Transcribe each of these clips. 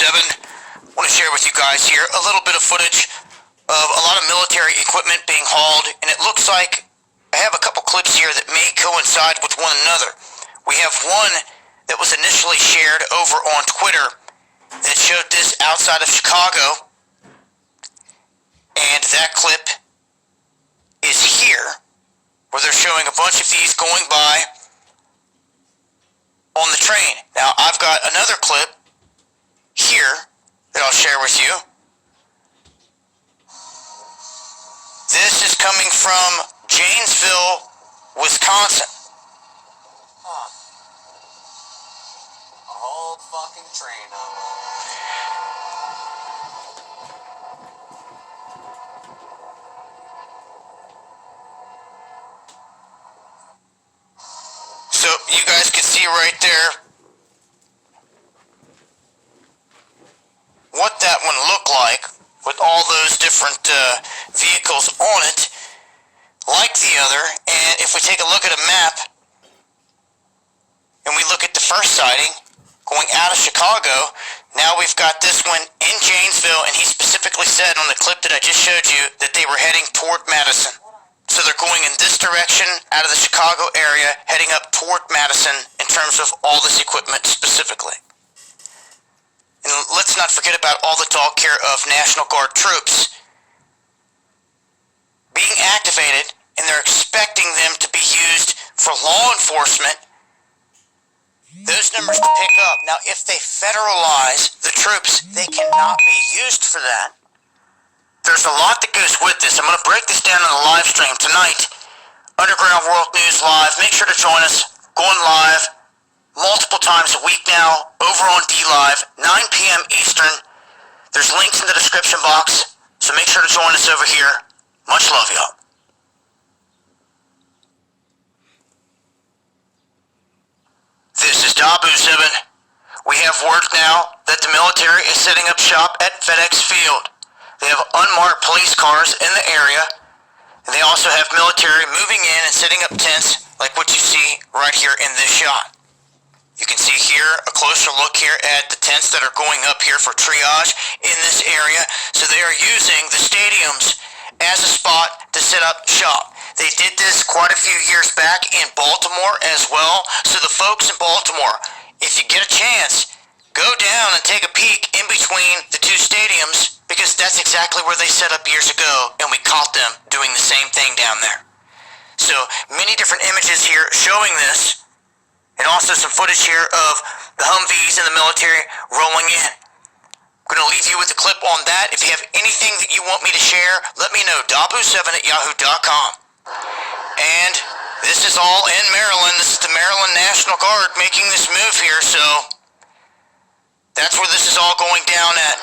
7. I want to share with you guys here a little bit of footage of a lot of military equipment being hauled, and it looks like I have a couple clips here that may coincide with one another. We have one that was initially shared over on Twitter that showed this outside of Chicago, and that clip is here, where they're showing a bunch of these going by on the train. Now, I've got another clip here that I'll share with you. This is coming from Janesville, Wisconsin. A whole fucking train of them. So you guys can see right there what that one looked like with all those different vehicles on it, like the other. And if we take a look at a map and we look at the first sighting going out of Chicago, now we've got this one in Janesville, and he specifically said on the clip that I just showed you that they were heading toward Madison. So they're going in this direction out of the Chicago area, heading up toward Madison in terms of all this equipment specifically. And let's not forget about all the talk here of National Guard troops being activated, and they're expecting them to be used for law enforcement. Those numbers to pick up. Now, if they federalize the troops, they cannot be used for that. There's a lot that goes with this. I'm going to break this down on the live stream tonight. Underground World News Live. Make sure to join us. Going live multiple times a week now over on DLive, 9 p.m. Eastern. There's links in the description box, so make sure to join us over here. Much love, y'all. This is Dabu 7. We have word now that the military is setting up shop at FedEx Field. They have unmarked police cars in the area, and they also have military moving in and setting up tents like what you see right here in this shot. You can see here a closer look here at the tents that are going up here for triage in this area. So they are using the stadiums as a spot to set up shop. They did this quite a few years back in Baltimore as well. So the folks in Baltimore, if you get a chance, go down and take a peek in between the two stadiums, because that's exactly where they set up years ago, and we caught them doing the same thing down there. So many different images here showing this, and also some footage here of the Humvees and the military rolling in. I'm going to leave you with a clip on that. If you have anything that you want me to share, let me know. Dabu7@yahoo.com. And this is all in Maryland. This is the Maryland National Guard making this move here, so that's where this is all going down at.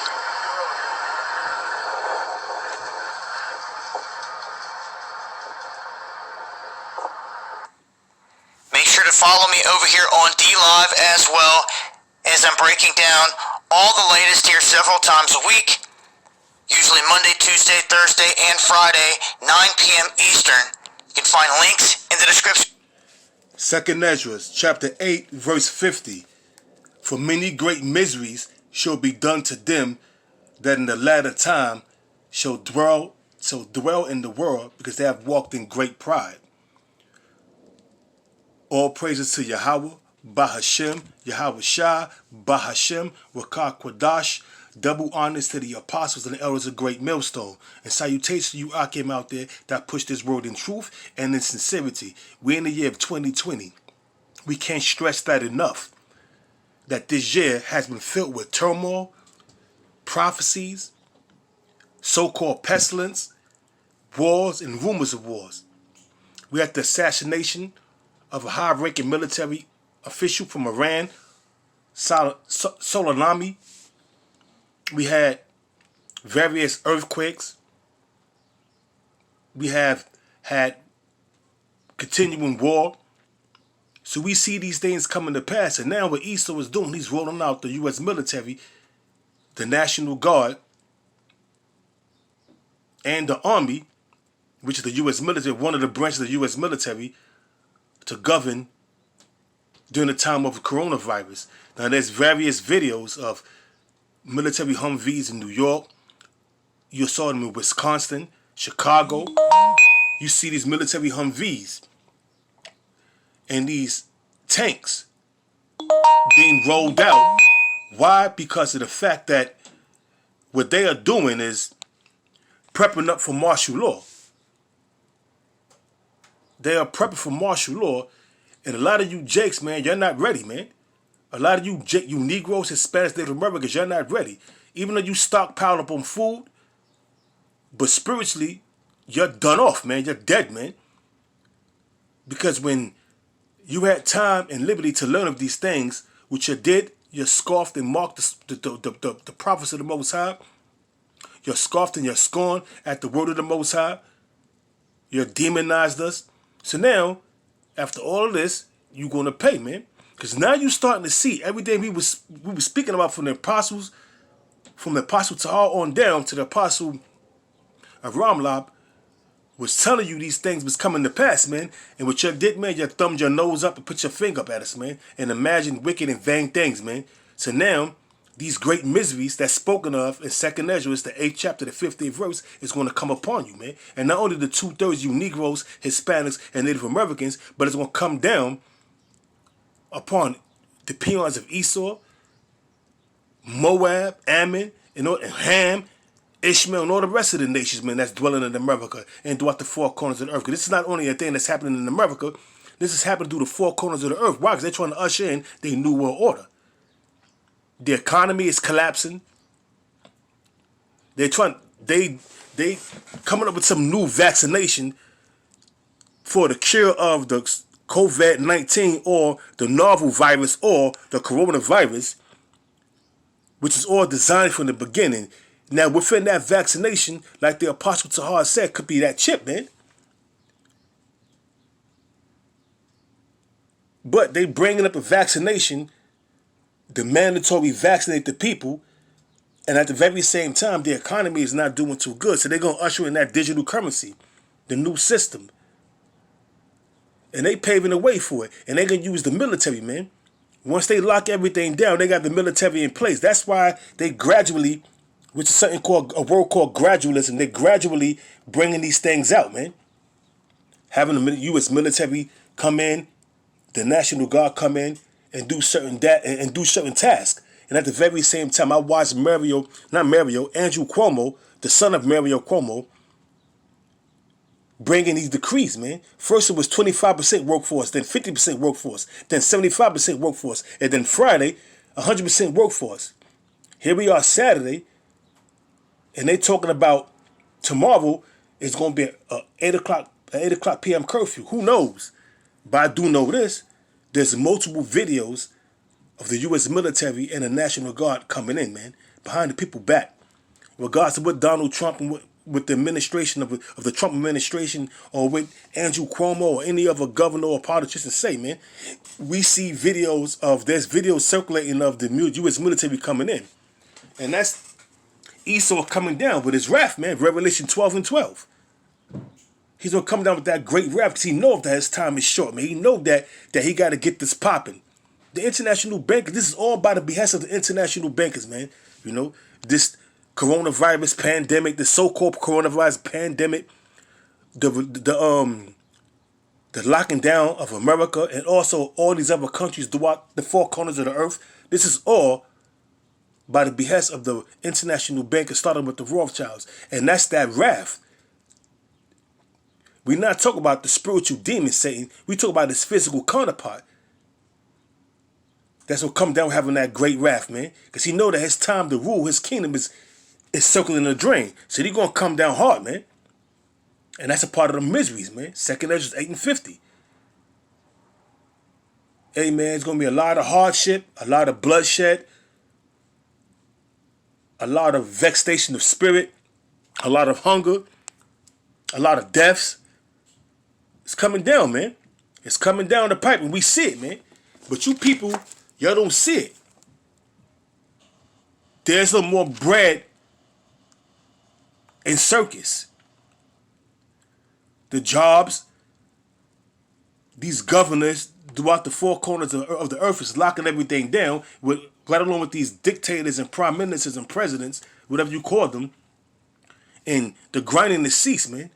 Make sure to follow me over here on DLive as well, as I'm breaking down all the latest here several times a week, usually Monday, Tuesday, Thursday, and Friday, 9 p.m. Eastern. You can find links in the description. 2 Ezra, chapter 8, verse 50. For many great miseries shall be done to them that in the latter time shall dwell in the world, because they have walked in great pride. All praises to Yahweh, Bahashem, Yahweh Shah, Bahashem, Rakah Quadash. Double honors to the apostles and the elders of Great Millstone. And salutations to you Akim out there that push this word in truth and in sincerity. We're in the year of 2020. We can't stress that enough. That this year has been filled with turmoil, prophecies, so-called pestilence, wars, and rumors of wars. We had the assassination of a high-ranking military official from Iran, Soleimani. We had various earthquakes. We have had continuing war. So we see these things coming to pass. And now what Esau is doing, he's rolling out the U.S. military, the National Guard, and the Army, which is the U.S. military, one of the branches of the U.S. military, to govern during the time of the coronavirus. Now there's various videos of military Humvees in New York. You saw them in Wisconsin, Chicago. You see these military Humvees and these tanks being rolled out. Why? Because of the fact that what they are doing is prepping up for martial law. They are prepping for martial law, and a lot of you Jakes, man, you're not ready, man. A lot of you Negroes, Hispanics, Native Americans, you're not ready. Even though you stockpile up on food, but spiritually, you're done off, man. You're dead, man. Because when you had time and liberty to learn of these things, which you did, you scoffed and mocked the prophets of the Most High. You scoffed and you scorned at the word of the Most High. You demonized us. So now, after all of this, you're going to pay, man. Because now you're starting to see everything we were speaking about from the apostles, from the apostle Tahar on down to the apostle of Ramlab, was telling you these things was coming to pass, man. And what you did, man, you thumbed your nose up and put your finger up at us, man, and imagined wicked and vain things, man. So now, these great miseries that's spoken of in 2nd Ezra, the 8th chapter, the 15th verse, is going to come upon you, man. And not only the 2/3 you Negroes, Hispanics, and Native Americans, but it's going to come down upon the peons of Esau, Moab, Ammon, and Ham, Ishmael, and all the rest of the nations, man, that's dwelling in America and throughout the four corners of the earth. Because this is not only a thing that's happening in America, this is happening through the four corners of the earth. Why? Because they're trying to usher in their new world order. The economy is collapsing. They coming up with some new vaccination for the cure of the COVID-19 or the novel virus or the coronavirus, which is all designed from the beginning. Now, within that vaccination, like the Apostle Tahar said, could be that chip, man. But they bringing up a vaccination, the mandatory vaccinate the people, and at the very same time, the economy is not doing too good. So they're going to usher in that digital currency, the new system. And they paving the way for it. And they're going to use the military, man. Once they lock everything down, they got the military in place. That's why they gradually, which is something called, a word called gradualism, they're gradually bringing these things out, man. Having the U.S. military come in, the National Guard come in, and do certain tasks. And at the very same time, I watched Andrew Cuomo, the son of Mario Cuomo, bringing these decrees, man. First it was 25% workforce, then 50% workforce, then 75% workforce, and then Friday, 100% workforce. Here we are Saturday, and they talking about tomorrow is going to be a 8 o'clock p.m. curfew. Who knows? But I do know this. There's multiple videos of the U.S. military and the National Guard coming in, man, behind the people back. Regardless of what Donald Trump and with the administration of the Trump administration or with Andrew Cuomo or any other governor or politician say, man, we see videos of, there's videos circulating of the U.S. military coming in. And that's Esau coming down with his wrath, man, Revelation 12:12. He's going to come down with that great wrath because he knows that his time is short, man. He knows that he got to get this popping. The international bankers, this is all by the behest of the international bankers, man. You know, this coronavirus pandemic, the so-called coronavirus pandemic, the locking down of America and also all these other countries throughout the four corners of the earth. This is all by the behest of the international bankers, starting with the Rothschilds. And that's that wrath. We're not talking about the spiritual demon Satan. We talk about his physical counterpart. That's what come down having that great wrath, man. Because he know that his time to rule, his kingdom is circling the drain. So he's going to come down hard, man. And that's a part of the miseries, man. 2nd Ezra 8:50. Hey, man, it's going to be a lot of hardship, a lot of bloodshed, a lot of vexation of spirit, a lot of hunger, a lot of deaths. It's coming down, man. It's coming down the pipe, and we see it, man. But you people, y'all don't see it. There's a little more bread in circus. The jobs, these governors throughout the four corners of the earth is locking everything down with right along with these dictators and prime ministers and presidents, whatever you call them, and the grinding has ceased, man.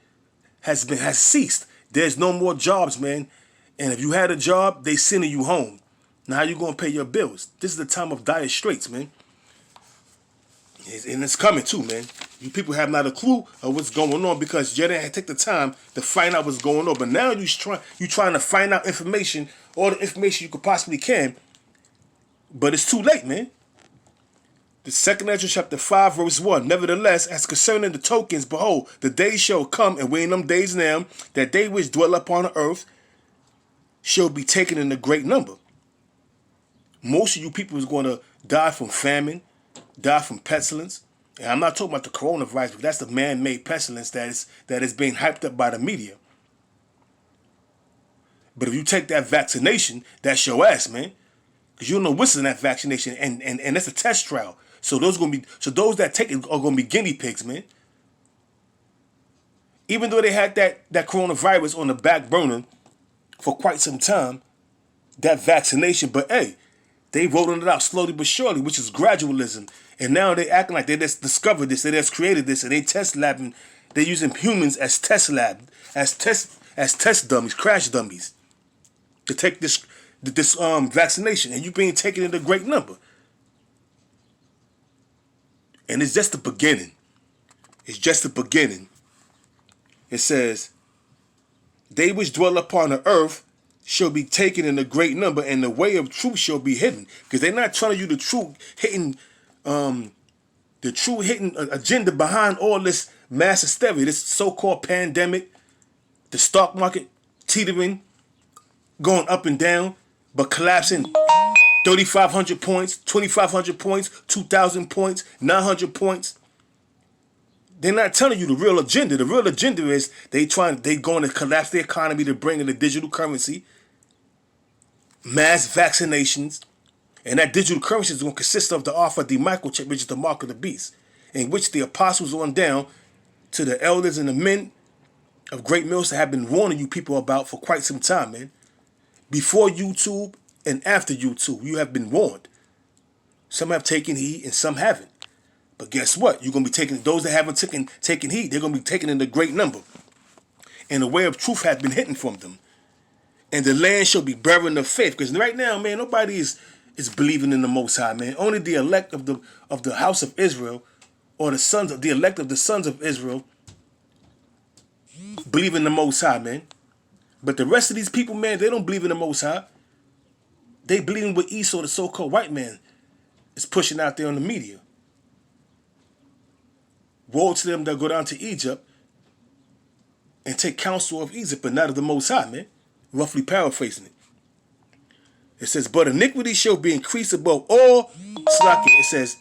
Has ceased. There's no more jobs, man. And if you had a job, they sending you home. Now how you gonna pay your bills? This is the time of dire straits, man. And it's coming too, man. You people have not a clue of what's going on because you didn't take the time to find out what's going on. But now you trying to find out information, all the information you could possibly can. But it's too late, man. The second Ezra chapter 5 verse 1. Nevertheless, as concerning the tokens, behold, the days shall come, and we in them days now, that they which dwell upon the earth shall be taken in a great number. Most of you people is going to die from famine, die from pestilence. And I'm not talking about the coronavirus, but that's the man-made pestilence that is being hyped up by the media. But if you take that vaccination, that's your ass, man. Because you don't know what's in that vaccination, and that's a test trial. So those that take it are gonna be guinea pigs, man. Even though they had that coronavirus on the back burner for quite some time, that vaccination, but hey, they rolling it out slowly but surely, which is gradualism. And now they acting like they just discovered this, they just created this, and they test labbing. They're using humans as test lab, as test dummies, crash dummies, to take this vaccination, and you being taken in a great number. And it's just the beginning. It's just the beginning. It says, they which dwell upon the earth shall be taken in a great number, and the way of truth shall be hidden. Because they're not telling you the true hidden agenda behind all this mass hysteria, this so-called pandemic, the stock market teetering, going up and down, but collapsing 3,500 points, 2,500 points, 2,000 points, 900 points. They're not telling you the real agenda. The real agenda is they going to collapse the economy to bring in a digital currency, mass vaccinations, and that digital currency is going to consist of the Alpha D microchip, which is the mark of the beast, in which the apostles on down to the elders and the men of Great Millstone have been warning you people about for quite some time, man. Before YouTube and after YouTube, you have been warned. Some have taken heed and some haven't. But guess what? You're going to be taking, those that haven't taken heed, they're going to be taken in a great number. And the way of truth has been hidden from them. And the land shall be buried in the faith. Because right now, man, nobody is believing in the Most High, man. Only the elect of the house of Israel, or the elect of the sons of Israel, believe in the Most High, man. But the rest of these people, man, they don't believe in the Most High. They believe in what Esau, the so-called white man, is pushing out there on the media. Woe to them that go down to Egypt and take counsel of Egypt, but not of the Most High, man. Roughly paraphrasing it. It says, but iniquity shall be increased above all. It says,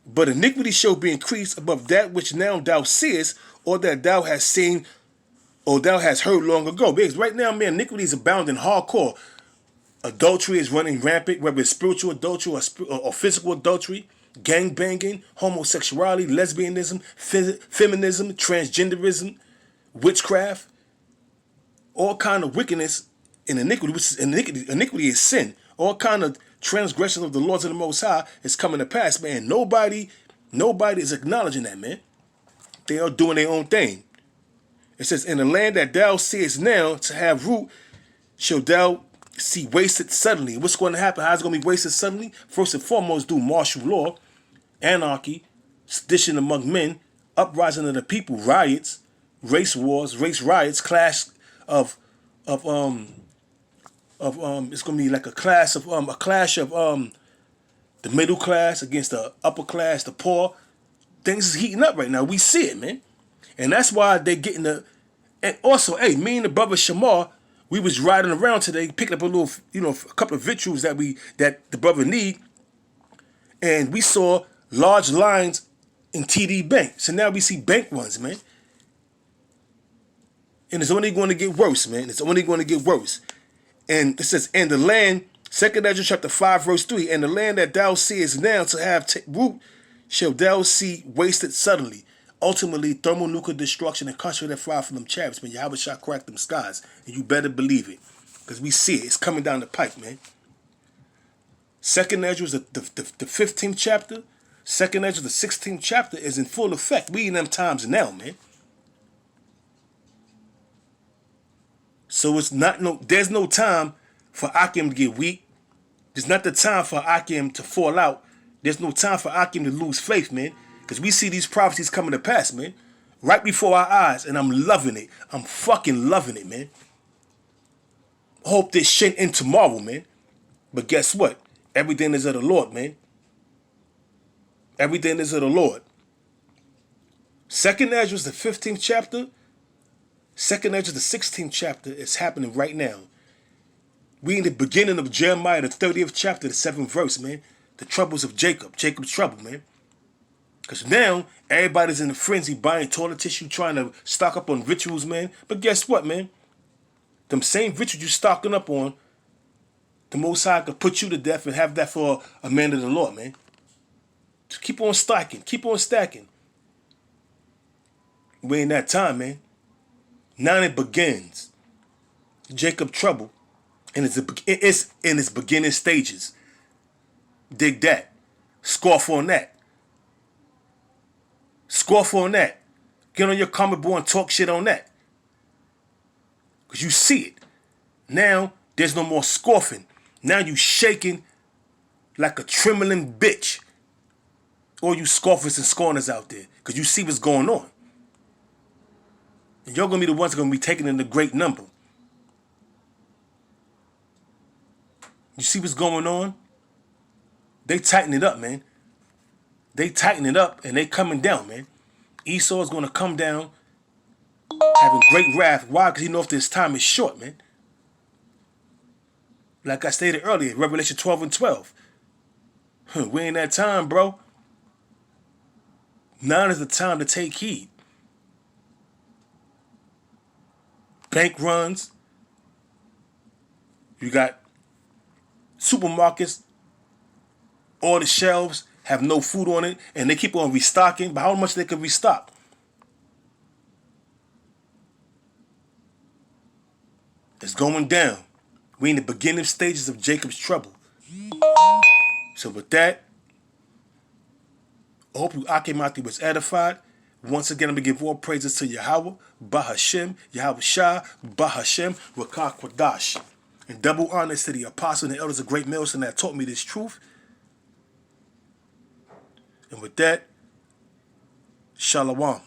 but iniquity shall be increased above that which now thou seest, or that thou hast seen, or thou hast heard long ago. Because right now, man, iniquity is abounding hardcore. Adultery is running rampant, whether it's spiritual adultery or physical adultery, gang banging, homosexuality, lesbianism, feminism, transgenderism, witchcraft, all kind of wickedness and iniquity, which is iniquity is sin. All kind of transgression of the laws of the Most High is coming to pass, man. Nobody is acknowledging that, man. They are doing their own thing. It says, in the land that thou seest now to have root, shall thou see wasted suddenly. What's going to happen? How's it going to be wasted suddenly? First and foremost, do martial law, anarchy, sedition among men, uprising of the people, riots, race wars, race riots, clash of it's going to be like a clash of the middle class against the upper class, the poor. Things is heating up right now. We see it, man. And that's why they're getting and also, hey, me and the brother Shamar, we was riding around today, picking up a little, a couple of victuals that the brother need. And we saw large lines in TD Bank. So now we see bank runs, man. And it's only going to get worse, man. It's only going to get worse. And it says, and the land, 2 Ezra chapter 5, verse 3, and the land that thou seest now to have root, shall thou see wasted suddenly. Ultimately, thermonuclear destruction and concentrated fire from them chariots, man. Yahweh shall crack them skies. And you better believe it. Because we see it. It's coming down the pipe, man. Second Ezra, the 15th chapter. Second Ezra, the 16th chapter is in full effect. We in them times now, man. So there's no time for Akim to get weak. There's not the time for Akim to fall out. There's no time for Akim to lose faith, man. Because we see these prophecies coming to pass, man. Right before our eyes, and I'm loving it. I'm fucking loving it, man. Hope this shit in tomorrow, man. But guess what? Everything is of the Lord, man. Everything is of the Lord. Second Ezra, the 15th chapter. Second Ezra, the 16th chapter is happening right now. We in the beginning of Jeremiah, the 30th chapter, the 7th verse, man. The troubles of Jacob. Jacob's trouble, man. Because now, everybody's in a frenzy buying toilet tissue, trying to stock up on rituals, man. But guess what, man? Them same rituals you stocking up on, the Most High could put you to death and have that for a man of the Lord, man. Just keep on stacking. Keep on stacking. We're in that time, man. Now it begins. Jacob trouble. And it's in its beginning stages. Dig that. Scoff on that. Scoff on that. Get on your comment board and talk shit on that. Because you see it. Now, there's no more scoffing. Now you shaking like a trembling bitch. All you scoffers and scorners out there. Because you see what's going on. And you're going to be the ones that are going to be taken in the great number. You see what's going on? They tighten it up, man. They tighten it up and they coming down, man. Esau is going to come down having great wrath. Why? Because he knows this time is short, man. Like I stated earlier, Revelation 12 and 12. We in that time, bro. Now is the time to take heed. Bank runs. You got supermarkets. All the shelves have no food on it, and they keep on restocking. But how much they can restock? It's going down. We in the beginning stages of Jacob's trouble. So with that, I hope you Akimati was edified. Once again, I'm going to give all praises to Yahweh, Bahashem, Yahweh Shah, Bahashem, Rakah Kwadash. And double honors to the apostles and the elders of Great Millstone that taught me this truth. And with that, Shalom.